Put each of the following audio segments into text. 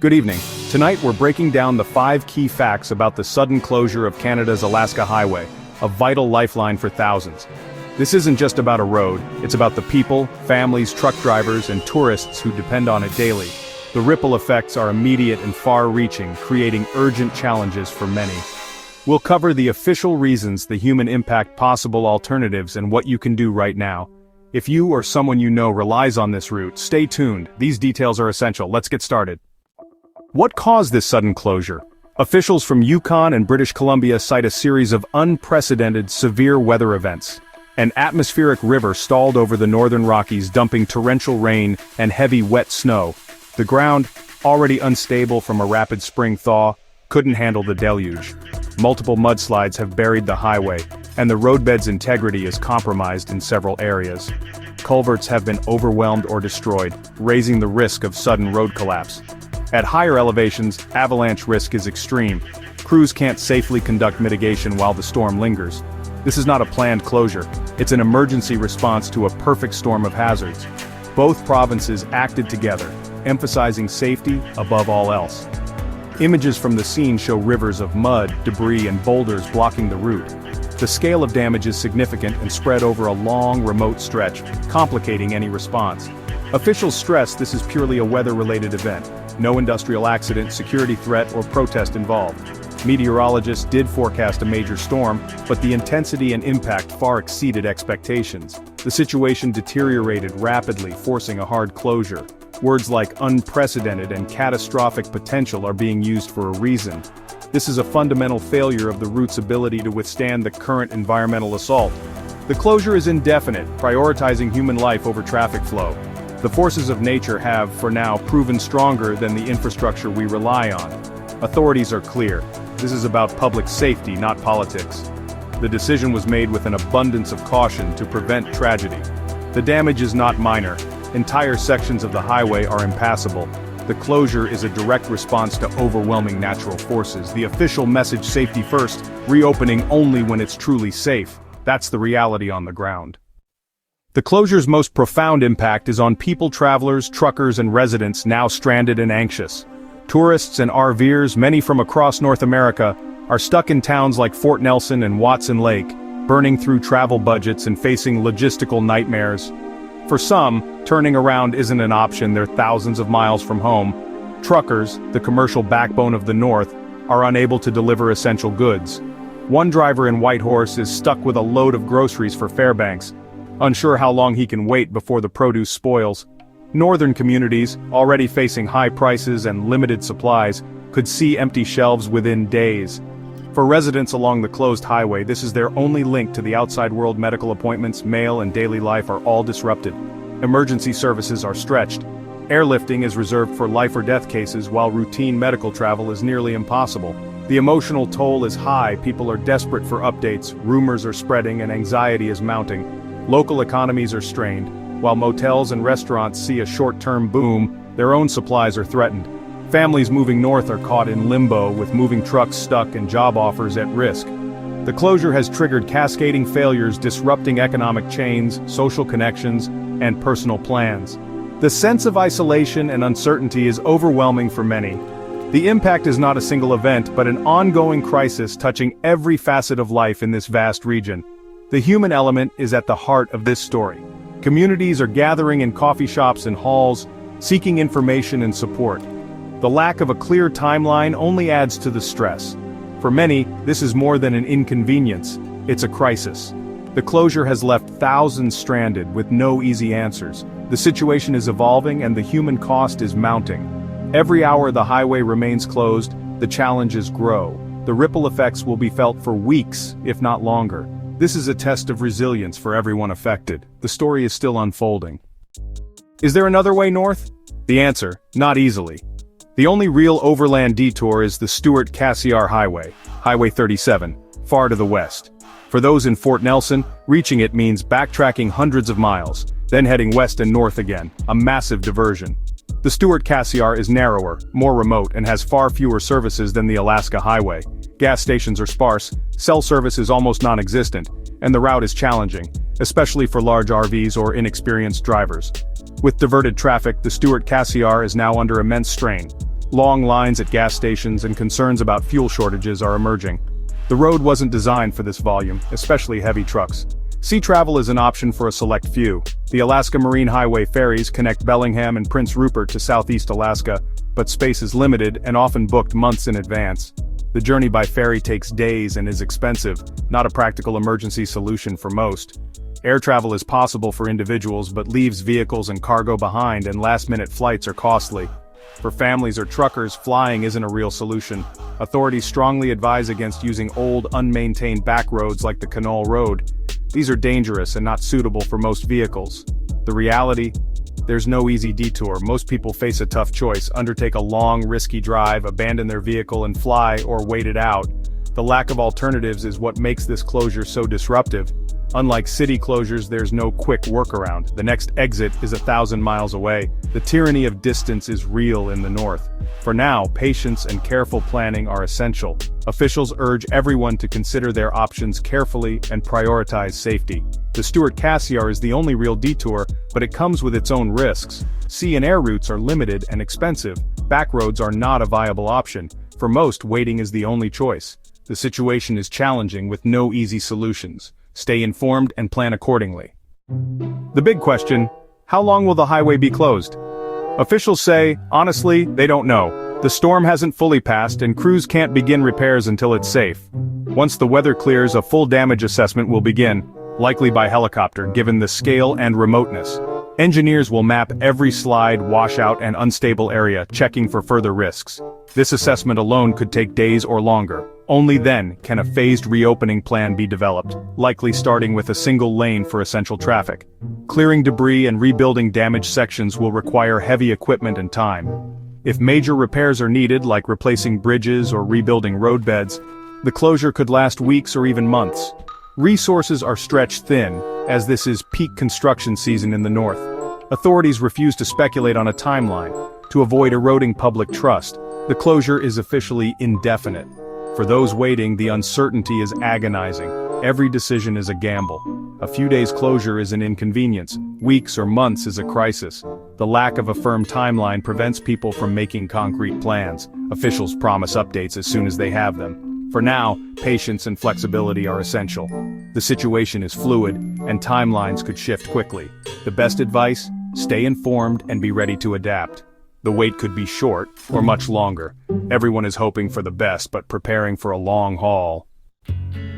Good evening. Tonight we're breaking down the 5 key facts about the sudden closure of Canada's Alaska Highway, a vital lifeline for thousands. This isn't just about a road, it's about the people, families, truck drivers, and tourists who depend on it daily. The ripple effects are immediate and far-reaching, creating urgent challenges for many. We'll cover the official reasons, the human impact, possible alternatives, and what you can do right now. If you or someone you know relies on this route, stay tuned. These details are essential. Let's get started. What caused this sudden closure? Officials from Yukon and British Columbia cite a series of unprecedented severe weather events. An atmospheric river stalled over the northern Rockies, dumping torrential rain and heavy wet snow. The ground, already unstable from a rapid spring thaw, couldn't handle the deluge. Multiple mudslides have buried the highway, and the roadbed's integrity is compromised in several areas. Culverts have been overwhelmed or destroyed, raising the risk of sudden road collapse. At higher elevations, avalanche risk is extreme. Crews can't safely conduct mitigation while the storm lingers. This is not a planned closure, it's an emergency response to a perfect storm of hazards. Both provinces acted together, emphasizing safety above all else. Images from the scene show rivers of mud, debris, and boulders blocking the route. The scale of damage is significant and spread over a long, remote stretch, complicating any response. Officials stress this is purely a weather-related event. No industrial accident, security threat, or protest involved. Meteorologists did forecast a major storm, but the intensity and impact far exceeded expectations. The situation deteriorated rapidly, forcing a hard closure. Words like unprecedented and catastrophic potential are being used for a reason. This is a fundamental failure of the route's ability to withstand the current environmental assault. The closure is indefinite, prioritizing human life over traffic flow. The forces of nature have, for now, proven stronger than the infrastructure we rely on. Authorities are clear. This is about public safety, not politics. The decision was made with an abundance of caution to prevent tragedy. The damage is not minor. Entire sections of the highway are impassable. The closure is a direct response to overwhelming natural forces. The official message, safety first, reopening only when it's truly safe. That's the reality on the ground. The closure's most profound impact is on people, travelers, truckers, and residents now stranded and anxious. Tourists and RVers, many from across North America, are stuck in towns like Fort Nelson and Watson Lake, burning through travel budgets and facing logistical nightmares. For some, turning around isn't an option. They're thousands of miles from home. Truckers, the commercial backbone of the North, are unable to deliver essential goods. One driver in Whitehorse is stuck with a load of groceries for Fairbanks, unsure how long he can wait before the produce spoils. Northern communities, already facing high prices and limited supplies, could see empty shelves within days. For residents along the closed highway, this is their only link to the outside world. Medical appointments, mail, and daily life are all disrupted. Emergency services are stretched. Airlifting is reserved for life or death cases, while routine medical travel is nearly impossible. The emotional toll is high. People are desperate for updates, rumors are spreading, and anxiety is mounting. Local economies are strained. While motels and restaurants see a short-term boom, their own supplies are threatened. Families moving north are caught in limbo, with moving trucks stuck and job offers at risk. The closure has triggered cascading failures, disrupting economic chains, social connections, and personal plans. The sense of isolation and uncertainty is overwhelming for many. The impact is not a single event, but an ongoing crisis touching every facet of life in this vast region. The human element is at the heart of this story. Communities are gathering in coffee shops and halls, seeking information and support. The lack of a clear timeline only adds to the stress. For many, this is more than an inconvenience, it's a crisis. The closure has left thousands stranded with no easy answers. The situation is evolving and the human cost is mounting. Every hour the highway remains closed, the challenges grow. The ripple effects will be felt for weeks, if not longer. This is a test of resilience for everyone affected. The story is still unfolding. Is there another way north? The answer, not easily. The only real overland detour is the Stewart-Cassiar Highway, Highway 37, far to the west. For those in Fort Nelson, reaching it means backtracking hundreds of miles, then heading west and north again, a massive diversion. The Stewart-Cassiar is narrower, more remote, and has far fewer services than the Alaska Highway. Gas stations are sparse, cell service is almost non-existent, and the route is challenging, especially for large RVs or inexperienced drivers. With diverted traffic, the Stewart-Cassiar is now under immense strain. Long lines at gas stations and concerns about fuel shortages are emerging. The road wasn't designed for this volume, especially heavy trucks. Sea travel is an option for a select few. The Alaska Marine Highway ferries connect Bellingham and Prince Rupert to southeast Alaska, but space is limited and often booked months in advance. The journey by ferry takes days and is expensive, not a practical emergency solution for most. Air travel is possible for individuals but leaves vehicles and cargo behind, and last-minute flights are costly. For families or truckers, flying isn't a real solution. Authorities strongly advise against using old, unmaintained back roads like the Canal Road. These are dangerous and not suitable for most vehicles. The reality? There's no easy detour. Most people face a tough choice: undertake a long, risky drive, abandon their vehicle and fly, or wait it out. The lack of alternatives is what makes this closure so disruptive. Unlike city closures, there's no quick workaround. The next exit is 1,000 miles away. The tyranny of distance is real in the north. For now, patience and careful planning are essential. Officials urge everyone to consider their options carefully and prioritize safety. The Stuart Cassiar is the only real detour, but it comes with its own risks. Sea and air routes are limited and expensive. Back roads are not a viable option. For most, waiting is the only choice. The situation is challenging with no easy solutions. Stay informed and plan accordingly. The big question: how long will the highway be closed? Officials say, honestly, they don't know. The storm hasn't fully passed and crews can't begin repairs until it's safe. Once the weather clears, a full damage assessment will begin, likely by helicopter, given the scale and remoteness. Engineers will map every slide, washout, and unstable area, checking for further risks. This assessment alone could take days or longer. Only then can a phased reopening plan be developed, likely starting with a single lane for essential traffic. Clearing debris and rebuilding damaged sections will require heavy equipment and time. If major repairs are needed, like replacing bridges or rebuilding roadbeds, the closure could last weeks or even months. Resources are stretched thin, as this is peak construction season in the north. Authorities refuse to speculate on a timeline. To avoid eroding public trust, the closure is officially indefinite. For those waiting, the uncertainty is agonizing. Every decision is a gamble. A few days' closure is an inconvenience. Weeks or months is a crisis. The lack of a firm timeline prevents people from making concrete plans. Officials promise updates as soon as they have them. For now, patience and flexibility are essential. The situation is fluid, and timelines could shift quickly. The best advice? Stay informed and be ready to adapt. The wait could be short, or much longer. Everyone is hoping for the best, but preparing for a long haul.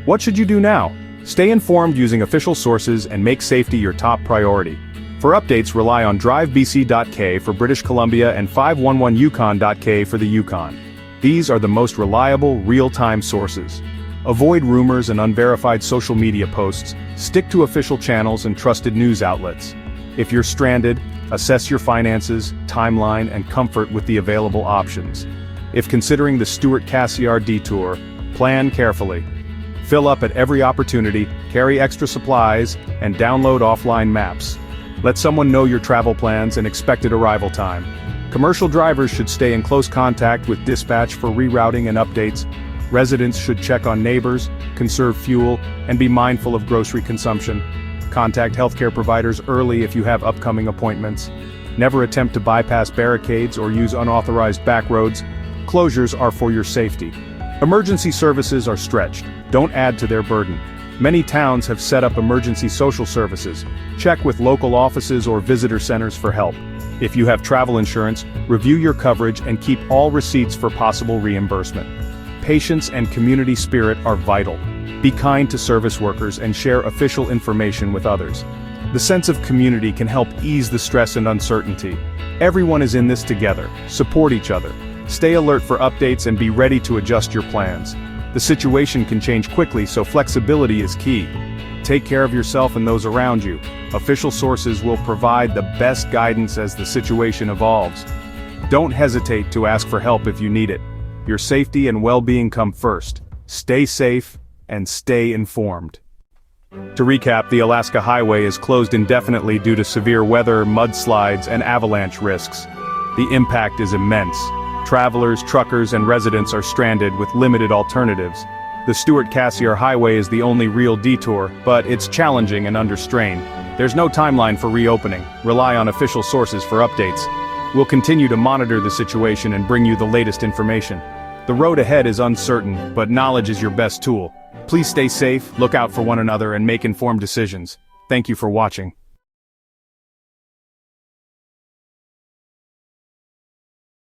What should you do now? Stay informed using official sources and make safety your top priority. For updates, rely on drivebc.k for British Columbia and 511yukon.k for the Yukon. These are the most reliable, real-time sources. Avoid rumors and unverified social media posts. Stick to official channels and trusted news outlets. If you're stranded, assess your finances, timeline, and comfort with the available options. If considering the Stuart Cassiar detour, plan carefully. Fill up at every opportunity, carry extra supplies, and download offline maps. Let someone know your travel plans and expected arrival time. Commercial drivers should stay in close contact with dispatch for rerouting and updates. Residents should check on neighbors, conserve fuel, and be mindful of grocery consumption. Contact healthcare providers early if you have upcoming appointments. Never attempt to bypass barricades or use unauthorized back roads. Closures are for your safety. Emergency services are stretched. Don't add to their burden. Many towns have set up emergency social services. Check with local offices or visitor centers for help. If you have travel insurance, review your coverage and keep all receipts for possible reimbursement. Patience and community spirit are vital. Be kind to service workers and share official information with others. The sense of community can help ease the stress and uncertainty. Everyone is in this together. Support each other. Stay alert for updates and be ready to adjust your plans. The situation can change quickly, so flexibility is key. Take care of yourself and those around you. Official sources will provide the best guidance as the situation evolves. Don't hesitate to ask for help if you need it. Your safety and well-being come first. Stay safe and stay informed. To recap, the Alaska Highway is closed indefinitely due to severe weather, mudslides, and avalanche risks. The impact is immense. Travelers, truckers, and residents are stranded with limited alternatives. The Stuart Cassiar Highway is the only real detour, but it's challenging and under strain. There's no timeline for reopening. Rely on official sources for updates. We'll continue to monitor the situation and bring you the latest information. The road ahead is uncertain, but knowledge is your best tool. Please stay safe, look out for one another, and make informed decisions. Thank you for watching.